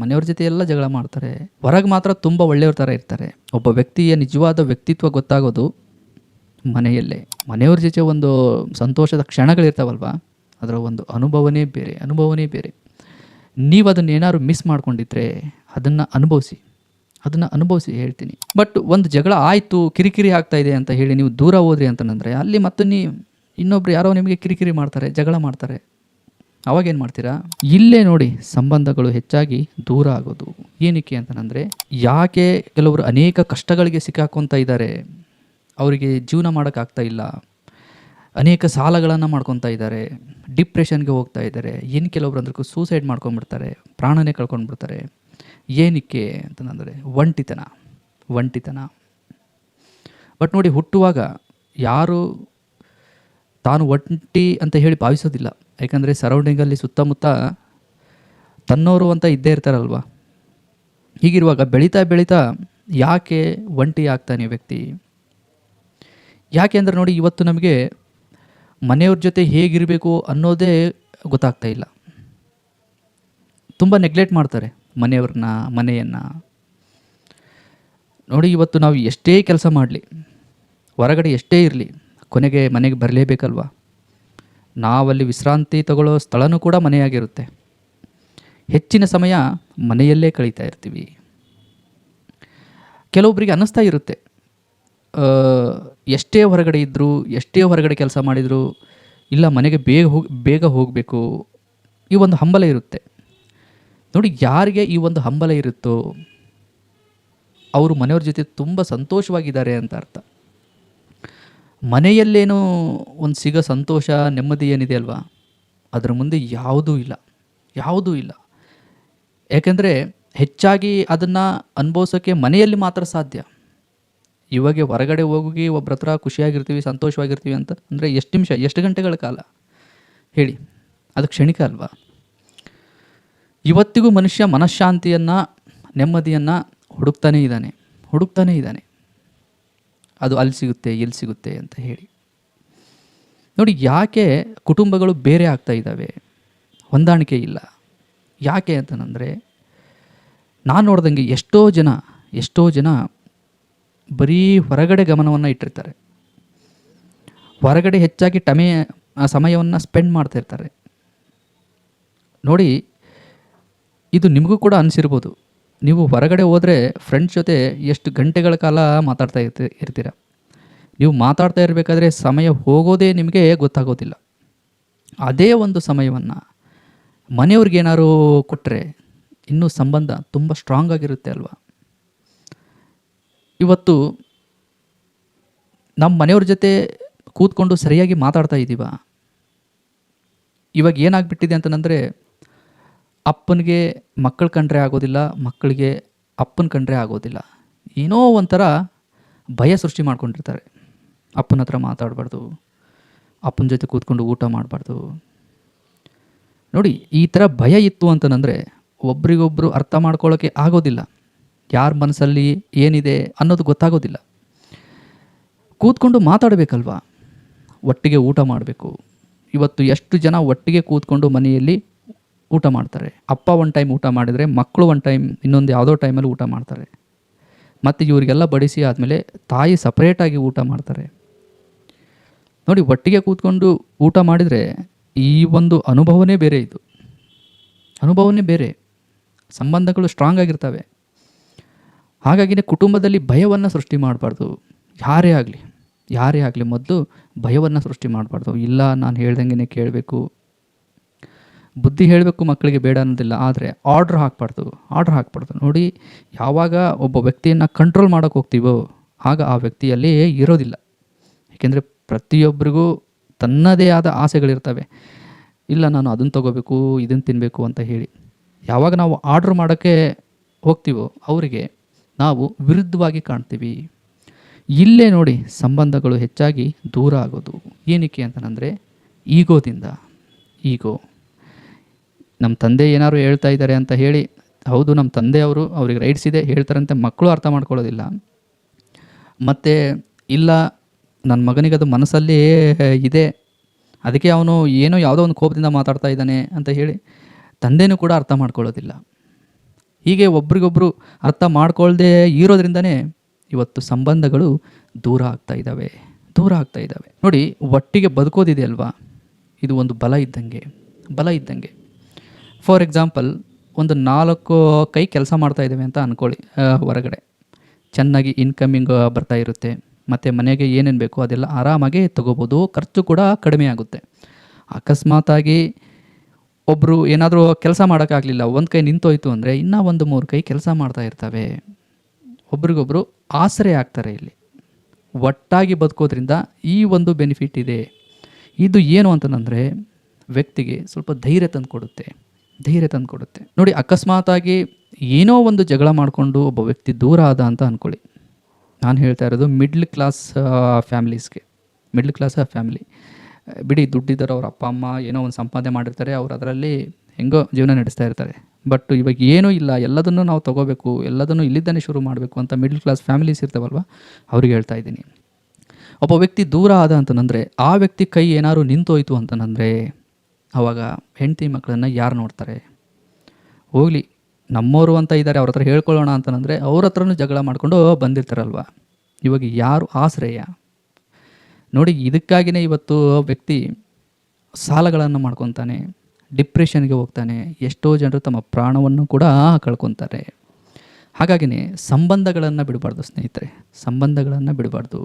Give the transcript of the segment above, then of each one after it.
ಮನೆಯವ್ರ ಜೊತೆ ಎಲ್ಲ ಜಗಳ ಮಾಡ್ತಾರೆ. ಹೊರಗೆ ಮಾತ್ರ ತುಂಬ ಒಳ್ಳೆಯವ್ರ ಥರ ಇರ್ತಾರೆ. ಒಬ್ಬ ವ್ಯಕ್ತಿಯ ನಿಜವಾದ ವ್ಯಕ್ತಿತ್ವ ಗೊತ್ತಾಗೋದು ಮನೆಯಲ್ಲೇ. ಮನೆಯವ್ರ ಜೊತೆ ಒಂದು ಸಂತೋಷದ ಕ್ಷಣಗಳಿರ್ತಾವಲ್ವ, ಅದರ ಒಂದು ಅನುಭವನೇ ಬೇರೆ. ನೀವು ಅದನ್ನು ಏನಾದ್ರು ಮಿಸ್ ಮಾಡ್ಕೊಂಡಿದ್ರೆ ಅದನ್ನು ಅನುಭವಿಸಿ ಹೇಳ್ತೀನಿ. ಬಟ್ ಒಂದು ಜಗಳ ಆಯಿತು, ಕಿರಿಕಿರಿ ಆಗ್ತಾ ಇದೆ ಅಂತ ಹೇಳಿ ನೀವು ದೂರ ಹೋದ್ರಿ ಅಂತಂದರೆ ಅಲ್ಲಿ ಮತ್ತೆ ಇನ್ನೊಬ್ರು ಯಾರೋ ನಿಮಗೆ ಕಿರಿಕಿರಿ ಮಾಡ್ತಾರೆ, ಜಗಳ ಮಾಡ್ತಾರೆ. ಅವಾಗೇನು ಮಾಡ್ತೀರಾ? ಇಲ್ಲೇ ನೋಡಿ ಸಂಬಂಧಗಳು ಹೆಚ್ಚಾಗಿ ದೂರ ಆಗೋದು. ಏನಕ್ಕೆ ಅಂತಂದರೆ, ಯಾಕೆ ಕೆಲವರು ಅನೇಕ ಕಷ್ಟಗಳಿಗೆ ಸಿಕ್ಕಾಕೊತಾ ಇದ್ದಾರೆ, ಅವರಿಗೆ ಜೀವನ ಮಾಡೋಕ್ಕಾಗ್ತಾ ಇಲ್ಲ, ಅನೇಕ ಸಾಲಗಳನ್ನು ಮಾಡ್ಕೊತಾ ಇದ್ದಾರೆ, ಡಿಪ್ರೆಷನ್ಗೆ ಹೋಗ್ತಾ ಇದ್ದಾರೆ. ಏನು ಕೆಲವರು ಅಂದ್ರೂ ಸೂಸೈಡ್ ಮಾಡ್ಕೊಂಡ್ಬಿಡ್ತಾರೆ, ಪ್ರಾಣನೇ ಕಳ್ಕೊಂಡ್ಬಿಡ್ತಾರೆ. ಏನಕ್ಕೆ ಅಂತಂದರೆ ಒಂಟಿತನ. ಬಟ್ ನೋಡಿ, ಹುಟ್ಟುವಾಗ ಯಾರು ತಾನು ಒಂಟಿ ಅಂತ ಹೇಳಿ ಭಾವಿಸೋದಿಲ್ಲ. ಯಾಕಂದರೆ ಸರೌಂಡಿಂಗಲ್ಲಿ ಸುತ್ತಮುತ್ತ ತನ್ನವರು ಅಂತ ಇದ್ದೇ ಇರ್ತಾರಲ್ವ. ಹೀಗಿರುವಾಗ ಬೆಳೀತಾ ಯಾಕೆ ಒಂಟಿ ಆಗ್ತಾನೆ ವ್ಯಕ್ತಿ? ಯಾಕೆ ಅಂದರೆ ನೋಡಿ, ಇವತ್ತು ನಮಗೆ ಮನೆಯವ್ರ ಜೊತೆ ಹೇಗಿರಬೇಕು ಅನ್ನೋದೇ ಗೊತ್ತಾಗ್ತಾ ಇಲ್ಲ. ತುಂಬ ನೆಗ್ಲೆಕ್ಟ್ ಮಾಡ್ತಾರೆ ಮನೆಯನ್ನು. ನೋಡಿ, ಇವತ್ತು ನಾವು ಎಷ್ಟೇ ಕೆಲಸ ಮಾಡಲಿ, ಹೊರಗಡೆ ಎಷ್ಟೇ ಇರಲಿ, ಕೊನೆಗೆ ಮನೆಗೆ ಬರಲೇಬೇಕಲ್ವ. ನಾವಲ್ಲಿ ವಿಶ್ರಾಂತಿ ತಗೊಳ್ಳೋ ಸ್ಥಳನೂ ಕೂಡ ಮನೆಯಾಗಿರುತ್ತೆ. ಹೆಚ್ಚಿನ ಸಮಯ ಮನೆಯಲ್ಲೇ ಕಳೀತಾ ಇರ್ತೀವಿ. ಕೆಲವೊಬ್ಬರಿಗೆ ಅನ್ನಿಸ್ತಾ ಇರುತ್ತೆ, ಎಷ್ಟೇ ಹೊರಗಡೆ ಇದ್ದರೂ, ಎಷ್ಟೇ ಹೊರಗಡೆ ಕೆಲಸ ಮಾಡಿದರೂ, ಇಲ್ಲ ಮನೆಗೆ ಬೇಗ ಹೋಗಬೇಕು, ಈ ಒಂದು ಹಂಬಲ ಇರುತ್ತೆ. ನೋಡಿ, ಯಾರಿಗೆ ಈ ಒಂದು ಹಂಬಲ ಇರುತ್ತೋ ಅವರು ಮನೆಯವ್ರ ಜೊತೆ ತುಂಬ ಸಂತೋಷವಾಗಿದ್ದಾರೆ ಅಂತ ಅರ್ಥ. ಮನೆಯಲ್ಲೇನೋ ಒಂದು ಸಿಗೋ ಸಂತೋಷ, ನೆಮ್ಮದಿ ಏನಿದೆ ಅಲ್ವಾ, ಅದರ ಮುಂದೆ ಯಾವುದೂ ಇಲ್ಲ. ಯಾಕೆಂದರೆ ಹೆಚ್ಚಾಗಿ ಅದನ್ನು ಅನುಭವಿಸೋಕ್ಕೆ ಮನೆಯಲ್ಲಿ ಮಾತ್ರ ಸಾಧ್ಯ. ಇವಾಗ ಹೊರಗಡೆ ಹೋಗಿ ಒಬ್ಬರ ಹತ್ರ ಖುಷಿಯಾಗಿರ್ತೀವಿ, ಸಂತೋಷವಾಗಿರ್ತೀವಿ ಅಂತ ಅಂದರೆ ಎಷ್ಟು ನಿಮಿಷ, ಎಷ್ಟು ಗಂಟೆಗಳ ಕಾಲ ಹೇಳಿ? ಅದು ಕ್ಷಣಿಕ ಅಲ್ವಾ. ಇವತ್ತಿಗೂ ಮನುಷ್ಯ ಮನಃಶಾಂತಿಯನ್ನು, ನೆಮ್ಮದಿಯನ್ನು ಹುಡುಕ್ತಾನೇ ಇದ್ದಾನೆ. ಅದು ಅಲ್ಲಿ ಸಿಗುತ್ತೆ, ಇಲ್ಲಿ ಸಿಗುತ್ತೆ ಅಂತ ಹೇಳಿ. ನೋಡಿ, ಯಾಕೆ ಕುಟುಂಬಗಳು ಬೇರೆ ಆಗ್ತಾ ಇದ್ದಾವೆ, ಹೊಂದಾಣಿಕೆ ಇಲ್ಲ? ಯಾಕೆ ಅಂತಂದರೆ, ನಾನು ನೋಡ್ದಂಗೆ ಎಷ್ಟೋ ಜನ ಬರೀ ಹೊರಗಡೆ ಗಮನವನ್ನು ಇಟ್ಟಿರ್ತಾರೆ. ಹೊರಗಡೆ ಹೆಚ್ಚಾಗಿ ಸಮಯವನ್ನು ಸ್ಪೆಂಡ್ ಮಾಡ್ತಾ ಇರ್ತಾರೆ. ನೋಡಿ, ಇದು ನಿಮಗೂ ಕೂಡ ಅನಿಸಿರ್ಬೋದು. ನೀವು ಹೊರಗಡೆ ಹೋದರೆ ಫ್ರೆಂಡ್ಸ್ ಜೊತೆ ಎಷ್ಟು ಗಂಟೆಗಳ ಕಾಲ ಮಾತಾಡ್ತಾ ಇರ್ತೀರ. ನೀವು ಮಾತಾಡ್ತಾ ಇರಬೇಕಾದ್ರೆ ಸಮಯ ಹೋಗೋದೇ ನಿಮಗೆ ಗೊತ್ತಾಗೋದಿಲ್ಲ. ಅದೇ ಒಂದು ಸಮಯವನ್ನು ಮನೆಯವ್ರಿಗೇನಾದ್ರು ಕೊಟ್ಟರೆ ಇನ್ನೂ ಸಂಬಂಧ ತುಂಬ ಸ್ಟ್ರಾಂಗ್ ಆಗಿರುತ್ತೆ ಅಲ್ವಾ. ಇವತ್ತು ನಮ್ಮ ಮನೆಯವ್ರ ಜೊತೆ ಕೂತ್ಕೊಂಡು ಸರಿಯಾಗಿ ಮಾತಾಡ್ತಾ ಇದ್ದೀವ? ಇವಾಗ ಏನಾಗ್ಬಿಟ್ಟಿದೆ ಅಂತಂದರೆ, ಅಪ್ಪನಿಗೆ ಮಕ್ಕಳು ಕಂಡ್ರೆ ಆಗೋದಿಲ್ಲ, ಮಕ್ಕಳಿಗೆ ಅಪ್ಪನ ಕಂಡ್ರೆ ಆಗೋದಿಲ್ಲ. ಏನೋ ಒಂಥರ ಭಯ ಸೃಷ್ಟಿ ಮಾಡ್ಕೊಂಡಿರ್ತಾರೆ. ಅಪ್ಪನ ಹತ್ರ ಮಾತಾಡಬಾರ್ದು, ಅಪ್ಪನ ಜೊತೆ ಕೂತ್ಕೊಂಡು ಊಟ ಮಾಡಬಾರ್ದು. ನೋಡಿ, ಈ ಥರ ಭಯ ಇತ್ತು ಅಂತಂದರೆ ಒಬ್ರಿಗೊಬ್ಬರು ಅರ್ಥ ಮಾಡ್ಕೊಳ್ಳೋಕ್ಕೆ ಆಗೋದಿಲ್ಲ. ಯಾರ ಮನಸ್ಸಲ್ಲಿ ಏನಿದೆ ಅನ್ನೋದು ಗೊತ್ತಾಗೋದಿಲ್ಲ. ಕೂತ್ಕೊಂಡು ಮಾತಾಡಬೇಕಲ್ವಾ, ಒಟ್ಟಿಗೆ ಊಟ ಮಾಡಬೇಕು. ಇವತ್ತು ಎಷ್ಟು ಜನ ಒಟ್ಟಿಗೆ ಕೂತ್ಕೊಂಡು ಮನೆಯಲ್ಲಿ ಊಟ ಮಾಡ್ತಾರೆ. ಅಪ್ಪ ಒಂದು ಟೈಮ್ ಊಟ ಮಾಡಿದರೆ ಮಕ್ಕಳು ಒಂದು ಟೈಮ್, ಇನ್ನೊಂದು ಯಾವುದೋ ಟೈಮಲ್ಲಿ ಊಟ ಮಾಡ್ತಾರೆ. ಮತ್ತು ಇವರಿಗೆಲ್ಲ ಬಡಿಸಿ ಆದಮೇಲೆ ತಾಯಿ ಸಪ್ರೇಟಾಗಿ ಊಟ ಮಾಡ್ತಾರೆ. ನೋಡಿ, ಒಟ್ಟಿಗೆ ಕೂತ್ಕೊಂಡು ಊಟ ಮಾಡಿದರೆ ಈ ಒಂದು ಅನುಭವನೇ ಬೇರೆ. ಸಂಬಂಧಗಳು ಸ್ಟ್ರಾಂಗ್ ಆಗಿರ್ತವೆ. ಹಾಗಾಗಿನೇ ಕುಟುಂಬದಲ್ಲಿ ಭಯವನ್ನು ಸೃಷ್ಟಿ ಮಾಡಬಾರ್ದು. ಯಾರೇ ಆಗಲಿ ಮೊದಲು ಭಯವನ್ನು ಸೃಷ್ಟಿ ಮಾಡಬಾರ್ದು. ಇಲ್ಲ, ನಾನು ಹೇಳ್ದಂಗೆ ಕೇಳಬೇಕು, ಬುದ್ಧಿ ಹೇಳಬೇಕು, ಮಕ್ಕಳಿಗೆ ಬೇಡ ಅನ್ನೋದಿಲ್ಲ. ಆದರೆ ಆರ್ಡ್ರ್ ಹಾಕ್ಬಾರ್ದು. ನೋಡಿ, ಯಾವಾಗ ಒಬ್ಬ ವ್ಯಕ್ತಿಯನ್ನು ಕಂಟ್ರೋಲ್ ಮಾಡೋಕ್ಕೆ ಹೋಗ್ತೀವೋ ಆಗ ಆ ವ್ಯಕ್ತಿಯಲ್ಲಿ ಇರೋದಿಲ್ಲ. ಏಕೆಂದರೆ ಪ್ರತಿಯೊಬ್ಬರಿಗೂ ತನ್ನದೇ ಆದ ಆಸೆಗಳಿರ್ತವೆ. ಇಲ್ಲ, ನಾನು ಅದನ್ನು ತೊಗೋಬೇಕು, ಇದನ್ನು ತಿನ್ನಬೇಕು ಅಂತ ಹೇಳಿ ಯಾವಾಗ ನಾವು ಆರ್ಡ್ರ್ ಮಾಡೋಕ್ಕೆ ಹೋಗ್ತೀವೋ ಅವರಿಗೆ ನಾವು ವಿರುದ್ಧವಾಗಿ ಕಾಣ್ತೀವಿ. ಇಲ್ಲೇ ನೋಡಿ ಸಂಬಂಧಗಳು ಹೆಚ್ಚಾಗಿ ದೂರ ಆಗೋದು. ಏನಕ್ಕೆ ಅಂತಂದರೆ ಈಗೋ. ನಮ್ಮ ತಂದೆ ಏನಾದ್ರು ಹೇಳ್ತಾ ಇದ್ದಾರೆ ಅಂತ ಹೇಳಿ, ಹೌದು ನಮ್ಮ ತಂದೆಯವರು, ಅವ್ರಿಗೆ ರೈಟ್ಸ್ ಇದೆ ಹೇಳ್ತಾರಂತೆ ಮಕ್ಕಳು ಅರ್ಥ ಮಾಡ್ಕೊಳ್ಳೋದಿಲ್ಲ. ಮತ್ತು ಇಲ್ಲ, ನನ್ನ ಮಗನಿಗದು ಮನಸ್ಸಲ್ಲಿ ಇದೆ, ಅದಕ್ಕೆ ಅವನು ಯಾವುದೋ ಒಂದು ಕೋಪದಿಂದ ಮಾತಾಡ್ತಾ ಇದ್ದಾನೆ ಅಂತ ಹೇಳಿ ತಂದೆನೂ ಕೂಡ ಅರ್ಥ ಮಾಡ್ಕೊಳ್ಳೋದಿಲ್ಲ. ಹೀಗೆ ಒಬ್ರಿಗೊಬ್ರು ಅರ್ಥ ಮಾಡ್ಕೊಳ್ದೇ ಇರೋದ್ರಿಂದನೇ ಇವತ್ತು ಸಂಬಂಧಗಳು ದೂರ ಆಗ್ತಾ ಇದ್ದಾವೆ. ನೋಡಿ, ಒಟ್ಟಿಗೆ ಬದುಕೋದಿದೆ ಅಲ್ವಾ, ಇದು ಒಂದು ಬಲ ಇದ್ದಂಗೆ. ಫಾರ್ ಎಕ್ಸಾಂಪಲ್, ಒಂದು 4 ಕೈ ಕೆಲಸ ಮಾಡ್ತಾ ಇದ್ದೇವೆ ಅಂತ ಅಂದ್ಕೊಳ್ಳಿ. ಹೊರಗಡೆ ಚೆನ್ನಾಗಿ ಇನ್ಕಮಿಂಗ್ ಬರ್ತಾ ಇರುತ್ತೆ, ಮತ್ತು ಮನೆಗೆ ಏನೇನು ಬೇಕೋ ಅದೆಲ್ಲ ಆರಾಮಾಗಿ ತೊಗೋಬೋದು, ಖರ್ಚು ಕೂಡ ಕಡಿಮೆ ಆಗುತ್ತೆ. ಅಕಸ್ಮಾತಾಗಿ ಒಬ್ಬರು ಏನಾದರೂ ಕೆಲಸ ಮಾಡೋಕ್ಕಾಗಲಿಲ್ಲ, ಒಂದು ಕೈ ನಿಂತೋಯ್ತು ಅಂದರೆ ಇನ್ನೂ 1-3 ಕೈ ಕೆಲಸ ಮಾಡ್ತಾ ಇರ್ತವೆ. ಒಬ್ರಿಗೊಬ್ಬರು ಆಸರೆ ಆಗ್ತಾರೆ. ಇಲ್ಲಿ ಒಟ್ಟಾಗಿ ಬದುಕೋದ್ರಿಂದ ಈ ಒಂದು ಬೆನಿಫಿಟ್ ಇದೆ. ಇದು ಏನು ಅಂತಂದರೆ ವ್ಯಕ್ತಿಗೆ ಸ್ವಲ್ಪ ಧೈರ್ಯ ತಂದುಕೊಡುತ್ತೆ. ನೋಡಿ, ಅಕಸ್ಮಾತಾಗಿ ಏನೋ ಒಂದು ಜಗಳ ಮಾಡಿಕೊಂಡು ಒಬ್ಬ ವ್ಯಕ್ತಿ ದೂರ ಆದ ಅಂತ ಅಂದ್ಕೊಳ್ಳಿ. ನಾನು ಹೇಳ್ತಾ ಇರೋದು ಮಿಡ್ಲ್ ಕ್ಲಾಸ್ ಫ್ಯಾಮಿಲಿ. ಬಿಡಿ, ದುಡ್ಡಿದ್ದಾರೆ, ಅವ್ರ ಅಪ್ಪ ಅಮ್ಮ ಏನೋ ಒಂದು ಸಂಪಾದನೆ ಮಾಡಿರ್ತಾರೆ, ಅವ್ರು ಅದರಲ್ಲಿ ಹೆಂಗೋ ಜೀವನ ನಡೆಸ್ತಾ ಇರ್ತಾರೆ. ಬಟ್ ಇವಾಗ ಏನೂ ಇಲ್ಲ, ಎಲ್ಲದನ್ನು ನಾವು ತೊಗೋಬೇಕು, ಎಲ್ಲದನ್ನು ಇಲ್ಲಿದ್ದಾನೆ ಶುರು ಮಾಡಬೇಕು ಅಂತ ಮಿಡ್ಲ್ ಕ್ಲಾಸ್ ಫ್ಯಾಮಿಲೀಸ್ ಇರ್ತಾವಲ್ವ, ಅವ್ರಿಗೆ ಹೇಳ್ತಾ ಇದ್ದೀನಿ. ಒಬ್ಬ ವ್ಯಕ್ತಿ ದೂರ ಆದ ಅಂತಂದರೆ, ಆ ವ್ಯಕ್ತಿ ಕೈ ಏನಾದ್ರು ನಿಂತೋಯ್ತು ಅಂತಂದರೆ ಆವಾಗ ಹೆಂಡತಿ ಮಕ್ಕಳನ್ನು ಯಾರು ನೋಡ್ತಾರೆ? ಹೋಗಲಿ, ನಮ್ಮವರು ಅಂತ ಇದ್ದಾರೆ, ಅವ್ರ ಹತ್ರ ಹೇಳ್ಕೊಳ್ಳೋಣ ಅಂತಂದರೆ ಅವ್ರ ಹತ್ರನೂ ಜಗಳ ಮಾಡಿಕೊಂಡು ಬಂದಿರ್ತಾರಲ್ವ. ಇವಾಗ ಯಾರು ಆಶ್ರಯ? ನೋಡಿ, ಇದಕ್ಕಾಗಿಯೇ ಇವತ್ತು ವ್ಯಕ್ತಿ ಸಾಲಗಳನ್ನು ಮಾಡ್ಕೊತಾನೆ, ಡಿಪ್ರೆಷನ್ಗೆ ಹೋಗ್ತಾನೆ, ಎಷ್ಟೋ ಜನರು ತಮ್ಮ ಪ್ರಾಣವನ್ನು ಕೂಡ ಕಳ್ಕೊತಾರೆ. ಹಾಗಾಗಿನೇ ಸಂಬಂಧಗಳನ್ನು ಬಿಡಬಾರ್ದು ಸ್ನೇಹಿತರೆ, ಬಿಡಬಾರ್ದು.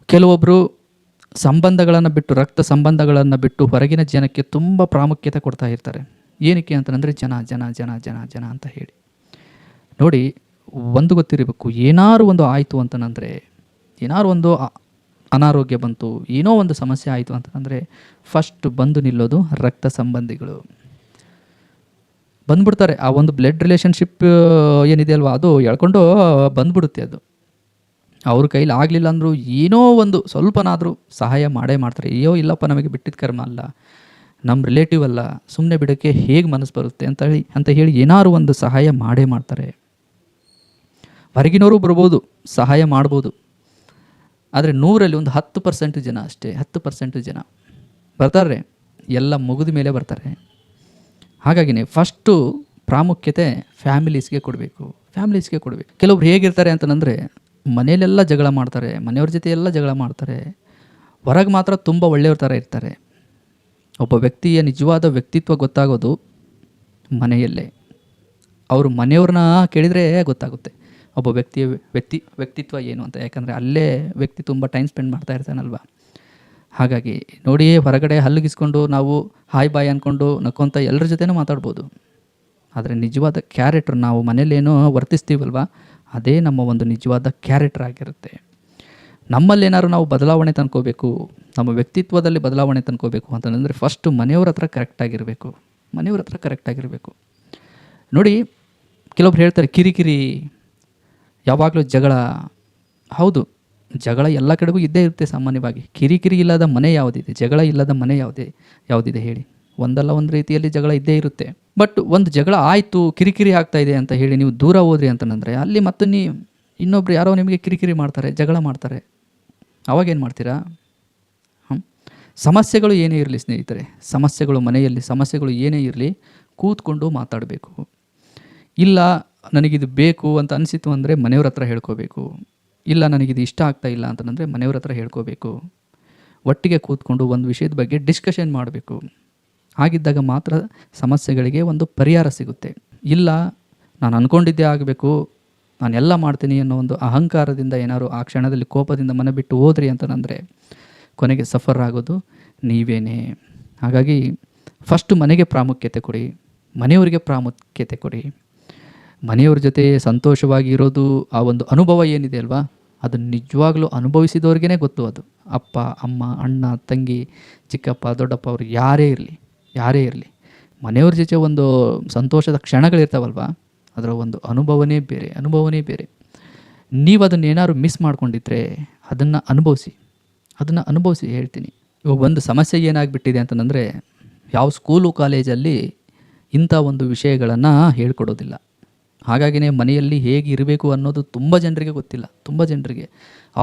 ಕೆಲವೊಬ್ಬರು ಸಂಬಂಧಗಳನ್ನು ಬಿಟ್ಟು, ರಕ್ತ ಸಂಬಂಧಗಳನ್ನು ಬಿಟ್ಟು ಹೊರಗಿನ ಜನಕ್ಕೆ ತುಂಬ ಪ್ರಾಮುಖ್ಯತೆ ಕೊಡ್ತಾ ಇರ್ತಾರೆ. ಏನಕ್ಕೆ ಅಂತಂದರೆ ಜನ ಅಂತ ಹೇಳಿ. ನೋಡಿ, ಒಂದು ಗೊತ್ತಿರಬೇಕು, ಏನಾರು ಒಂದು ಆಯಿತು ಅಂತಂದರೆ, ಏನಾರು ಒಂದು ಅನಾರೋಗ್ಯ ಬಂತು, ಏನೋ ಒಂದು ಸಮಸ್ಯೆ ಆಯಿತು ಅಂತಂದರೆ ಫಸ್ಟ್ ಬಂದು ನಿಲ್ಲೋದು ರಕ್ತ ಸಂಬಂಧಿಗಳು ಬಂದ್ಬಿಡ್ತಾರೆ. ಆ ಒಂದು ಬ್ಲಡ್ ರಿಲೇಷನ್ಶಿಪ್ ಏನಿದೆ ಅಲ್ವಾ, ಅದು ಎಳ್ಕೊಂಡು ಬಂದ್ಬಿಡುತ್ತೆ. ಅದು ಅವ್ರ ಕೈಲಿ ಆಗಲಿಲ್ಲ ಅಂದರೂ ಏನೋ ಒಂದು ಸ್ವಲ್ಪನಾದರೂ ಸಹಾಯ ಮಾಡೇ ಮಾಡ್ತಾರೆ. ಅಯ್ಯೋ ಇಲ್ಲಪ್ಪ, ನಮಗೆ ಬಿಟ್ಟಿದ್ದ ಕರ್ಮ ಅಲ್ಲ, ನಮ್ಮ ರಿಲೇಟಿವ್ ಅಲ್ಲ, ಸುಮ್ಮನೆ ಬಿಡೋಕ್ಕೆ ಹೇಗೆ ಮನಸ್ಸು ಬರುತ್ತೆ ಅಂತ ಹೇಳಿ ಏನಾದ್ರು ಒಂದು ಸಹಾಯ ಮಾಡೇ ಮಾಡ್ತಾರೆ. ಹೊರಗಿನವರು ಬರ್ಬೋದು, ಸಹಾಯ ಮಾಡ್ಬೋದು, ಆದರೆ 100ರಲ್ಲಿ ಒಂದು 10% ಜನ ಅಷ್ಟೇ, 10% ಜನ ಬರ್ತಾರೆ, ಎಲ್ಲ ಮುಗಿದ ಮೇಲೆ ಬರ್ತಾರೆ. ಹಾಗಾಗಿನೇ ಫಸ್ಟು ಪ್ರಾಮುಖ್ಯತೆ ಫ್ಯಾಮಿಲೀಸ್ಗೆ ಕೊಡಬೇಕು. ಕೆಲವೊಬ್ರು ಹೇಗಿರ್ತಾರೆ ಅಂತಂದರೆ, ಮನೆಯಲ್ಲೆಲ್ಲ ಜಗಳ ಮಾಡ್ತಾರೆ, ಮನೆಯವ್ರ ಜೊತೆ ಎಲ್ಲ ಜಗಳ ಮಾಡ್ತಾರೆ, ಹೊರಗೆ ಮಾತ್ರ ತುಂಬ ಒಳ್ಳೆಯವ್ರ ಥರ ಇರ್ತಾರೆ. ಒಬ್ಬ ವ್ಯಕ್ತಿಯ ನಿಜವಾದ ವ್ಯಕ್ತಿತ್ವ ಗೊತ್ತಾಗೋದು ಮನೆಯಲ್ಲೇ. ಅವರು ಮನೆಯವ್ರನ್ನ ಕೇಳಿದರೆ ಗೊತ್ತಾಗುತ್ತೆ ಒಬ್ಬ ವ್ಯಕ್ತಿಯ ವ್ಯಕ್ತಿತ್ವ ಏನು ಅಂತ. ಯಾಕಂದರೆ ಅಲ್ಲೇ ವ್ಯಕ್ತಿ ತುಂಬ ಟೈಮ್ ಸ್ಪೆಂಡ್ ಮಾಡ್ತಾ ಇರ್ತಾನಲ್ವ. ಹಾಗಾಗಿ ನೋಡಿ, ಹೊರಗಡೆ ಹಲ್ಲುಗಿಸ್ಕೊಂಡು ನಾವು ಹಾಯ್ ಬಾಯ್ ಅಂದ್ಕೊಂಡು ನಕ್ಕೊಂತ ಎಲ್ಲರ ಜೊತೆನೂ ಮಾತಾಡ್ಬೋದು, ಆದರೆ ನಿಜವಾದ ಕ್ಯಾರೆಕ್ಟರ್ ನಾವು ಮನೇಲೇನೋ ವರ್ತಿಸ್ತೀವಲ್ವ, ಅದೇ ನಮ್ಮ ಒಂದು ನಿಜವಾದ ಕ್ಯಾರೆಕ್ಟರ್ ಆಗಿರುತ್ತೆ. ನಮ್ಮಲ್ಲೇನಾದ್ರು ನಾವು ಬದಲಾವಣೆ ತಂದ್ಕೋಬೇಕು, ನಮ್ಮ ವ್ಯಕ್ತಿತ್ವದಲ್ಲಿ ಬದಲಾವಣೆ ತಂದ್ಕೋಬೇಕು ಅಂತಂದರೆ ಫಸ್ಟು ಮನೆಯವ್ರ ಹತ್ರ ಕರೆಕ್ಟಾಗಿರಬೇಕು. ನೋಡಿ, ಕೆಲವೊಬ್ರು ಹೇಳ್ತಾರೆ ಕಿರಿಕಿರಿ, ಯಾವಾಗಲೂ ಜಗಳ. ಹೌದು, ಜಗಳ ಎಲ್ಲ ಕಡೆಗೂ ಇದ್ದೇ ಇರುತ್ತೆ ಸಾಮಾನ್ಯವಾಗಿ. ಕಿರಿಕಿರಿ ಇಲ್ಲದ ಮನೆ ಯಾವುದಿದೆ? ಜಗಳ ಇಲ್ಲದ ಮನೆ ಯಾವುದಿದೆ ಹೇಳಿ? ಒಂದಲ್ಲ ಒಂದು ರೀತಿಯಲ್ಲಿ ಜಗಳ ಇದ್ದೇ ಇರುತ್ತೆ. ಬಟ್ ಒಂದು ಜಗಳ ಆಯಿತು, ಕಿರಿಕಿರಿ ಆಗ್ತಾ ಇದೆ ಅಂತ ಹೇಳಿ ನೀವು ದೂರ ಹೋದ್ರಿ ಅಂತಂದರೆ ಅಲ್ಲಿ ಮತ್ತೆ ಇನ್ನೊಬ್ರು ಯಾರೋ ನಿಮಗೆ ಕಿರಿಕಿರಿ ಮಾಡ್ತಾರೆ, ಜಗಳ ಮಾಡ್ತಾರೆ, ಅವಾಗೇನು ಮಾಡ್ತೀರಾ? ಸಮಸ್ಯೆಗಳು ಏನೇ ಇರಲಿ ಸ್ನೇಹಿತರೆ, ಮನೆಯಲ್ಲಿ ಸಮಸ್ಯೆಗಳು ಏನೇ ಇರಲಿ, ಕೂತ್ಕೊಂಡು ಮಾತಾಡಬೇಕು. ಇಲ್ಲ ನನಗಿದು ಬೇಕು ಅಂತ ಅನಿಸಿತು ಅಂದರೆ ಮನೆಯವ್ರ ಹತ್ರ ಹೇಳ್ಕೋಬೇಕು. ಇಲ್ಲ ನನಗಿದು ಇಷ್ಟ ಆಗ್ತಾ ಇಲ್ಲ ಅಂತಂದರೆ ಮನೆಯವ್ರ ಹತ್ರ ಹೇಳ್ಕೋಬೇಕು. ಒಟ್ಟಿಗೆ ಕೂತ್ಕೊಂಡು ಒಂದು ವಿಷಯದ ಬಗ್ಗೆ ಡಿಸ್ಕಷನ್ ಮಾಡಬೇಕು. ಆಗಿದ್ದಾಗ ಮಾತ್ರ ಸಮಸ್ಯೆಗಳಿಗೆ ಒಂದು ಪರಿಹಾರ ಸಿಗುತ್ತೆ. ಇಲ್ಲ ನಾನು ಅಂದ್ಕೊಂಡಿದ್ದೇ ಆಗಬೇಕು, ನಾನೆಲ್ಲ ಮಾಡ್ತೀನಿ ಅನ್ನೋ ಒಂದು ಅಹಂಕಾರದಿಂದ ಏನಾದ್ರು ಆ ಕ್ಷಣದಲ್ಲಿ ಕೋಪದಿಂದ ಮನೆ ಬಿಟ್ಟು ಹೋದ್ರಿ ಅಂತಂದರೆ ಕೊನೆಗೆ ಸಫರ್ ಆಗೋದು ನೀವೇನೇ. ಹಾಗಾಗಿ ಫಸ್ಟು ಮನೆಗೆ ಪ್ರಾಮುಖ್ಯತೆ ಕೊಡಿ, ಮನೆಯವರಿಗೆ ಪ್ರಾಮುಖ್ಯತೆ ಕೊಡಿ. ಮನೆಯವ್ರ ಜೊತೆ ಸಂತೋಷವಾಗಿ ಇರೋದು, ಆ ಒಂದು ಅನುಭವ ಏನಿದೆ ಅಲ್ವಾ, ಅದನ್ನು ನಿಜವಾಗ್ಲೂ ಅನುಭವಿಸಿದವ್ರಿಗೇ ಗೊತ್ತು. ಅದು ಅಪ್ಪ ಅಮ್ಮ ಅಣ್ಣ ತಂಗಿ ಚಿಕ್ಕಪ್ಪ ದೊಡ್ಡಪ್ಪ ಅವರು ಯಾರೇ ಇರಲಿ ಮನೆಯವ್ರ ಜೊತೆ ಒಂದು ಸಂತೋಷದ ಕ್ಷಣಗಳಿರ್ತಾವಲ್ವ, ಅದರ ಒಂದು ಅನುಭವನೇ ಬೇರೆ. ನೀವು ಅದನ್ನು ಏನಾದ್ರು ಮಿಸ್ ಮಾಡ್ಕೊಂಡಿದ್ರೆ ಅದನ್ನು ಅನುಭವಿಸಿ ಹೇಳ್ತೀನಿ. ಇವಾಗ ಒಂದು ಸಮಸ್ಯೆ ಏನಾಗಿಬಿಟ್ಟಿದೆ ಅಂತಂದರೆ, ಯಾವ ಸ್ಕೂಲು ಕಾಲೇಜಲ್ಲಿ ಇಂಥ ಒಂದು ವಿಷಯಗಳನ್ನು ಹೇಳ್ಕೊಡೋದಿಲ್ಲ. ಹಾಗಾಗಿನೇ ಮನೆಯಲ್ಲಿ ಹೇಗೆ ಇರಬೇಕು ಅನ್ನೋದು ತುಂಬ ಜನರಿಗೆ ಗೊತ್ತಿಲ್ಲ.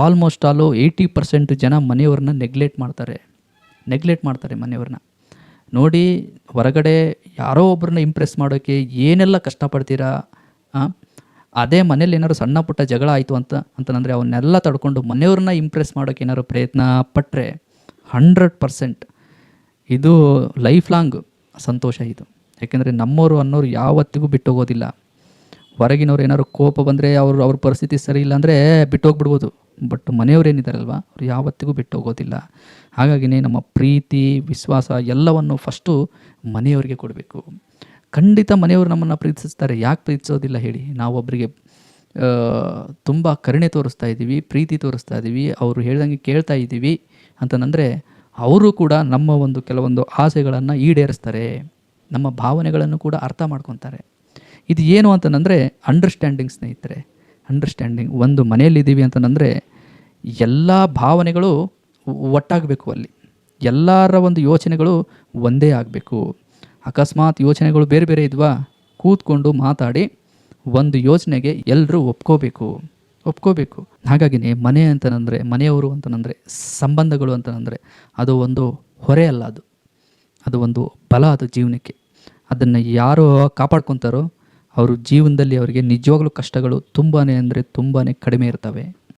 ಆಲ್ಮೋಸ್ಟ್ 80% ಜನ ಮನೆಯವ್ರನ್ನ ನೆಗ್ಲೆಕ್ಟ್ ಮಾಡ್ತಾರೆ ಮನೆಯವ್ರನ್ನ. ನೋಡಿ, ಹೊರಗಡೆ ಯಾರೋ ಒಬ್ಬರನ್ನ ಇಂಪ್ರೆಸ್ ಮಾಡೋಕ್ಕೆ ಏನೆಲ್ಲ ಕಷ್ಟಪಡ್ತೀರಾ. ಆ, ಅದೇ ಮನೇಲಿ ಏನಾದ್ರು ಸಣ್ಣ ಪುಟ್ಟ ಜಗಳ ಆಯಿತು ಅಂತಂದರೆ ಅವನ್ನೆಲ್ಲ ತಡ್ಕೊಂಡು ಮನೆಯವ್ರನ್ನ ಇಂಪ್ರೆಸ್ ಮಾಡೋಕ್ಕೆ ಏನಾದ್ರು ಪ್ರಯತ್ನ ಪಟ್ಟರೆ 100% ಇದು ಲೈಫ್ ಲಾಂಗ್ ಸಂತೋಷ ಇದು. ಯಾಕೆಂದರೆ ನಮ್ಮವರು ಅನ್ನೋರು ಯಾವತ್ತಿಗೂ ಬಿಟ್ಟು ಹೋಗೋದಿಲ್ಲ. ಹೊರಗಿನವ್ರು ಏನಾದ್ರು ಕೋಪ ಬಂದರೆ ಅವ್ರ ಪರಿಸ್ಥಿತಿ ಸರಿ ಇಲ್ಲ ಅಂದರೆ ಬಿಟ್ಟು ಹೋಗ್ಬಿಡ್ಬೋದು. ಬಟ್ ಮನೆಯವ್ರು ಏನಿದ್ದಾರಲ್ವ, ಅವ್ರು ಯಾವತ್ತಿಗೂ ಬಿಟ್ಟು ಹೋಗೋದಿಲ್ಲ. ಹಾಗಾಗಿನೇ ನಮ್ಮ ಪ್ರೀತಿ, ವಿಶ್ವಾಸ ಎಲ್ಲವನ್ನು ಫಸ್ಟು ಮನೆಯವರಿಗೆ ಕೊಡಬೇಕು. ಖಂಡಿತ ಮನೆಯವರು ನಮ್ಮನ್ನು ಪ್ರೀತಿಸ್ತಾರೆ. ಯಾಕೆ ಪ್ರೀತಿಸೋದಿಲ್ಲ ಹೇಳಿ? ನಾವು ಒಬ್ಬರಿಗೆ ತುಂಬ ಕರುಣೆ ತೋರಿಸ್ತಾ ಇದ್ದೀವಿ, ಪ್ರೀತಿ ತೋರಿಸ್ತಾ ಇದ್ದೀವಿ, ಅವರು ಹೇಳ್ದಂಗೆ ಕೇಳ್ತಾ ಇದ್ದೀವಿ ಅಂತಂದರೆ ಅವರು ಕೂಡ ನಮ್ಮ ಒಂದು ಕೆಲವೊಂದು ಆಸೆಗಳನ್ನು ಈಡೇರಿಸ್ತಾರೆ, ನಮ್ಮ ಭಾವನೆಗಳನ್ನು ಕೂಡ ಅರ್ಥ ಮಾಡ್ಕೊತಾರೆ. ಇದು ಏನು ಅಂತಂದರೆ ಅಂಡರ್ಸ್ಟ್ಯಾಂಡಿಂಗ್ ಸ್ನೇಹಿತರೆ. ಅಂಡರ್ಸ್ಟ್ಯಾಂಡಿಂಗ್. ಒಂದು ಮನೆಯಲ್ಲಿದ್ದೀವಿ ಅಂತಂದರೆ ಎಲ್ಲ ಭಾವನೆಗಳು ಒಟ್ಟಾಗಬೇಕು. ಅಲ್ಲಿ ಎಲ್ಲರ ಒಂದು ಯೋಚನೆಗಳು ಒಂದೇ ಆಗಬೇಕು. ಅಕಸ್ಮಾತ್ ಯೋಚನೆಗಳು ಬೇರೆ ಬೇರೆ ಇದ್ವಾ, ಕೂತ್ಕೊಂಡು ಮಾತಾಡಿ ಒಂದು ಯೋಚನೆಗೆ ಎಲ್ಲರೂ ಒಪ್ಕೋಬೇಕು. ಹಾಗಾಗಿನೇ ಮನೆ ಅಂತಂದರೆ, ಮನೆಯವರು ಅಂತಂದರೆ, ಸಂಬಂಧಗಳು ಅಂತಂದರೆ ಅದು ಒಂದು ಹೊರೆ ಅಲ್ಲ, ಅದು ಒಂದು ಬಲ. ಅದು ಜೀವನಕ್ಕೆ ಅದನ್ನು ಯಾರು ಕಾಪಾಡ್ಕೊತಾರೋ ಅವರು ಜೀವನದಲ್ಲಿ ಅವರಿಗೆ ನಿಜವಾಗ್ಲೂ ಕಷ್ಟಗಳು ತುಂಬಾ ಅಂದರೆ ತುಂಬಾ ಕಡಿಮೆ ಇರ್ತವೆ.